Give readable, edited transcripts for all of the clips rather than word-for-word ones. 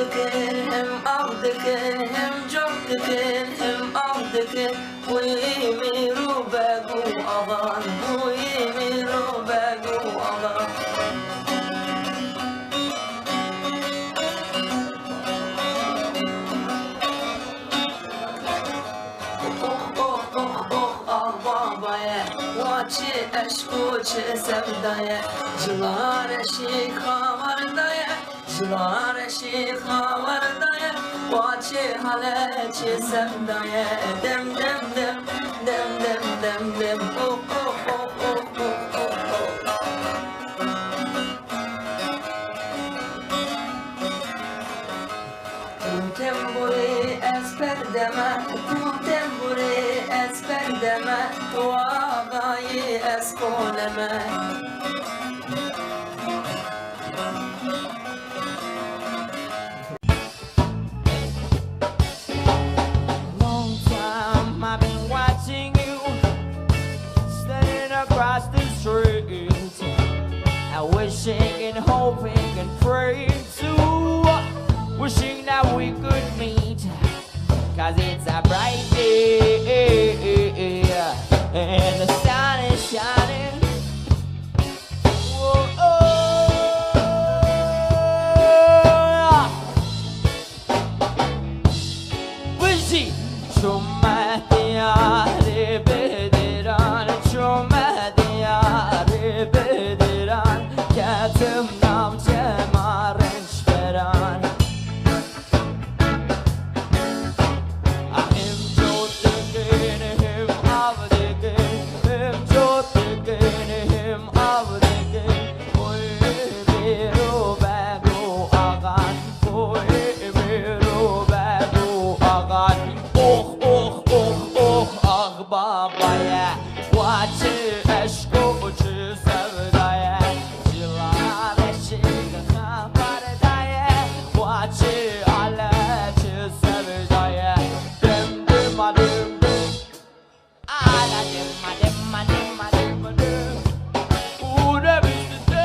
دكن هم آب دكن هم جم دكن هم آب دكن بوی میرو بگو آغان بوی میرو بگو آغان چه عشق و چه سودایه جلار شیخ آوردایه جلار شیخ آوردایه با چه حاله چه سودایه دم دم دم دم دم دم دم او او او او او تنبوری از پردمه تو تنبوری از پردمه تو آقای از قولمه Long time I've been watching you standing across the street and wishing and hoping and praying too, wishing that we could meet, 'cause it's a bright day and the sun is shining. Whoa, oh. Wishing Chuma diyare bediran Chuma diyare bediran Katim nam cemarenç veran Ahim jotekin him avdekin Him jotekin him avdekin Oy miru begu agan Oy miru begu agan Oh oh oh oh ah babaya Vaçı eşko uçu sevdaya Cilar eşik kabardaya Vaçı alaçı sevdaya Dim dim a dim dim Ala dim a dim a dim a dim a dim Ure bizde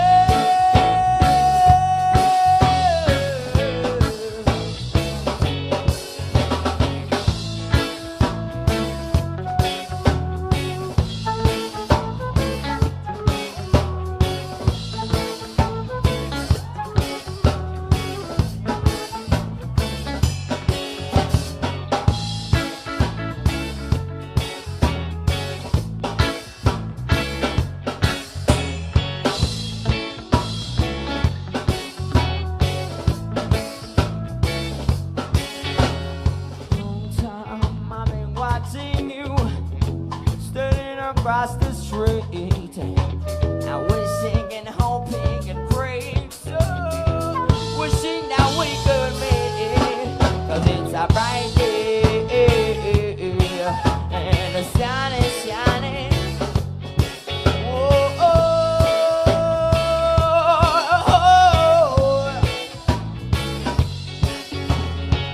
Long time I've been watching you standing across the street and wishing and hoping and praying so wishing that we could meet 'cause it's a bright day and the sun is shining. Whoa,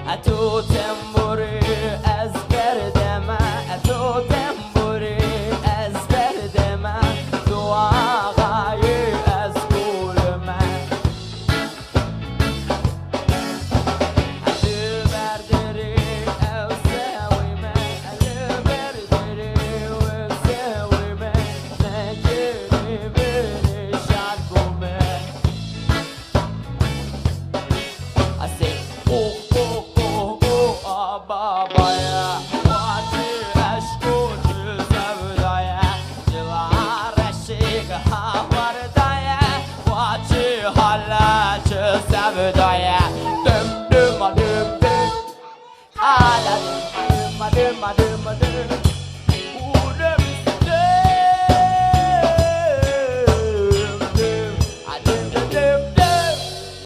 Ato temburi ezberdeme Ato temburi ezberdeme Duagayı ezgulme Adı berdiri ev sevime Adı berdiri ev sevime Nekiri beni şarkume I say oh oh oh oh babaya Vaçı eşku sevdaya Cilar eşik havardaya Vaçı halaçı sevdaya Dım dım a dım dım Ala dım a dım a dım a dım a dım